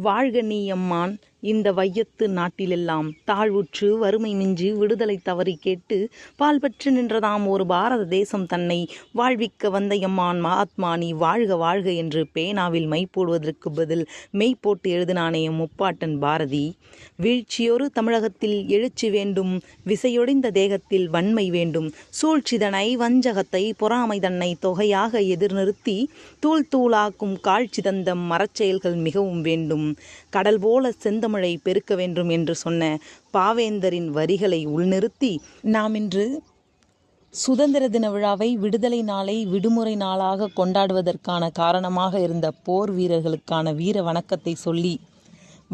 வாழ்க நீ அம்மான் இந்த வையத்து நாட்டிலெல்லாம் தாழ்வுற்று வறுமை மிஞ்சி விடுதலை தவறி கேட்டு பால் பற்று நின்றதாம் ஒரு பாரத தேசம் தன்னை வாழ்விக்க வந்த எம்மான் மகாத்மா நீ வாழ்க வாழ்க என்று பேனாவில் மை போடுவதற்கு பதில் மெய் போட்டு எழுதினானே முப்பாட்டன் பாரதி. வீழ்ச்சியொரு தமிழகத்தில் எழுச்சி வேண்டும், விசையொடிந்த தேகத்தில் வன்மை வேண்டும், சூழ்ச்சிதனை வஞ்சகத்தை பொறாமை தன்னை தொகையாக எதிர்நிறுத்தி தூள் தூளாக்கும் காட்சி தந்தம் மரச்செயல்கள் மிகவும் வேண்டும், கடல் போல செந்தமிழை பெருக்க வேண்டும் என்று சொன்ன பாவேந்தரின் வரிகளை உள்நிறுத்தி நாம் இன்று சுதந்திர தின விழாவை விடுதலை நாளை விடுமுறை நாளாக கொண்டாடுவதற்கான காரணமாக இருந்த போர் வீரர்களுக்கான வீர வணக்கத்தை சொல்லி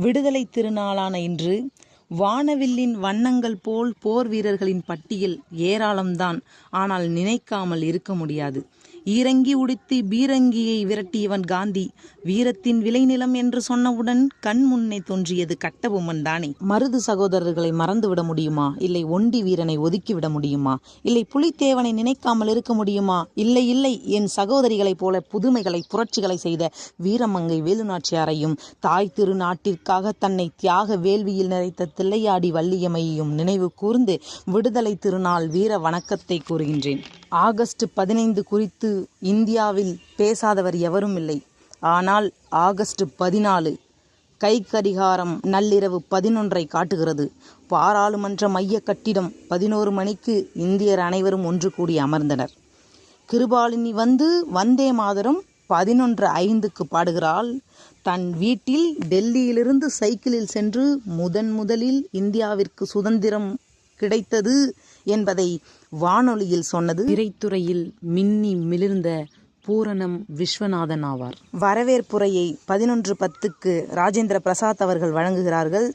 விடுதலை திருநாளான இன்று வானவில்லின் வண்ணங்கள் போல் போர் வீரர்களின் பட்டியல் ஏராளம்தான். ஆனால் நினைக்காமல் இருக்க முடியாது. ஈரங்கி உடுத்தி பீரங்கியை விரட்டியவன் காந்தி. வீரத்தின் விளைநிலம் என்று சொன்னவுடன் கண் முன்னே தோன்றியது கட்டபொம்மன் தானே. மருது சகோதரர்களை மறந்துவிட முடியுமா? இல்லை ஒண்டி வீரனை ஒதுக்கிவிட முடியுமா? இல்லை புலித்தேவனை நினைக்காமல் இருக்க முடியுமா? இல்லை இல்லை, என் சகோதரிகளைப் போல புதுமைகளை புரட்சிகளை செய்த வீரமங்கை வேலுநாச்சியாரையும் தாய் திரு நாட்டிற்காக தன்னை தியாக வேள்வியில் நிறைத்த தில்லையாடி வள்ளியம்மையையும் நினைவு கூர்ந்து விடுதலை திருநாள் வீர வணக்கத்தை கூறுகின்றேன். ஆகஸ்ட் 15 குறித்து இந்தியாவில் பேசாதவர் எவரும் இல்லை. ஆனால் ஆகஸ்ட் 14 கைக்கடிகாரம் நள்ளிரவு 11 காட்டுகிறது. பாராளுமன்ற மைய கட்டிடம் 11 மணிக்கு இந்தியர் அனைவரும் ஒன்று கூடி அமர்ந்தனர். கிருபாலினி வந்து வந்தே மாதரம் 11:05 பாடுகிறாள். தன் வீட்டில் டெல்லியிலிருந்து சைக்கிளில் சென்று முதலில் இந்தியாவிற்கு சுதந்திரம் கிடைத்தது என்பதை வானொலியில் சொன்னது திரைத்துறையில் மின்னி மிளிர்ந்த பூரணம் விஸ்வநாதன் ஆவார். வரவேற்புரையை 11:10 ராஜேந்திர பிரசாத் அவர்கள் வழங்குகிறார்கள்.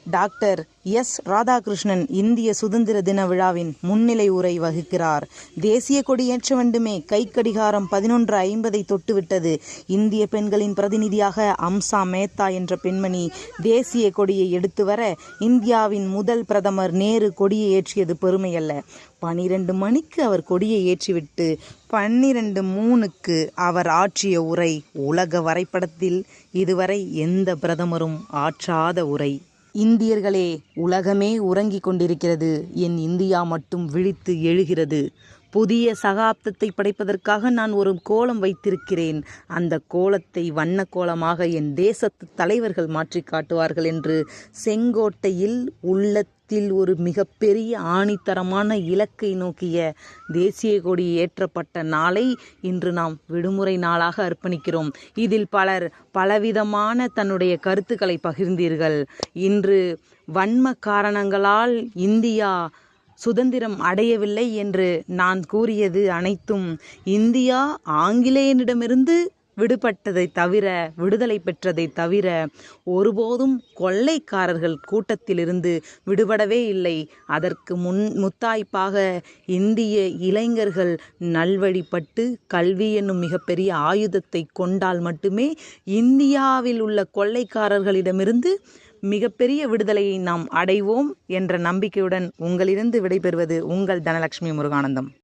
Doctor S. ராதாகிருஷ்ணன் இந்திய சுதந்திர தின விழாவின் முன்னிலை உரை வகிக்கிறார். தேசிய கொடி ஏற்ற வேண்டுமே, கைக்கடிகாரம் 11:50 தொட்டுவிட்டது. இந்திய பெண்களின் பிரதிநிதியாக அம்சா மேத்தா என்ற பெண்மணி தேசிய கொடியை எடுத்து வர இந்தியாவின் முதல் பிரதமர் நேரு கொடியை ஏற்றியது பெருமையல்ல. 12 மணிக்கு அவர் கொடியை ஏற்றிவிட்டு 12:03 அவர் ஆற்றிய உரை உலக வரைபடத்தில் இதுவரை எந்த பிரதமரும் ஆற்றாத உரை. இந்தியர்களே, உலகமே உறங்கிக் கொண்டிருக்கிறது, என் இந்தியா மட்டும் விழித்து எழுகிறது. புதிய சகாப்தத்தை படைப்பதற்காக நான் ஒரு கோலம் வைத்திருக்கிறேன். அந்த கோலத்தை வண்ண கோலமாக என் தேசத்து தலைவர்கள் மாற்றி காட்டுவார்கள் என்று செங்கோட்டையில் உள்ளத்தில் ஒரு மிகப்பெரிய ஆணித்தரமான இலக்கை நோக்கிய தேசிய கொடி ஏற்றப்பட்ட நாளை இன்று நாம் விடுமுறை நாளாக அர்ப்பணிக்கிறோம். இதில் பலர் பலவிதமான தன்னுடைய கருத்துக்களை பகிர்ந்தீர்கள். இன்று வன்ம காரணங்களால் இந்தியா சுதந்திரம் அடையவில்லை என்று நான் கூறியது அனைத்தும் இந்தியா ஆங்கிலேயனிடமிருந்து விடுபட்டதை தவிர, விடுதலை பெற்றதை தவிர ஒருபோதும் கொள்ளைக்காரர்கள் கூட்டத்திலிருந்து விடுபடவே இல்லை. அதற்கு முத்தாய்ப்பாக இந்திய இளைஞர்கள் நல்வழிப்பட்டு கல்வி என்னும் மிகப்பெரிய ஆயுதத்தை கொண்டால் மட்டுமே இந்தியாவில் உள்ள கொள்ளைக்காரர்களிடமிருந்து மிகப்பெரிய விடுதலையை நாம் அடைவோம் என்ற நம்பிக்கையுடன் உங்களிருந்து விடைபெறுவது உங்கள் தனலட்சுமி முருகானந்தம்.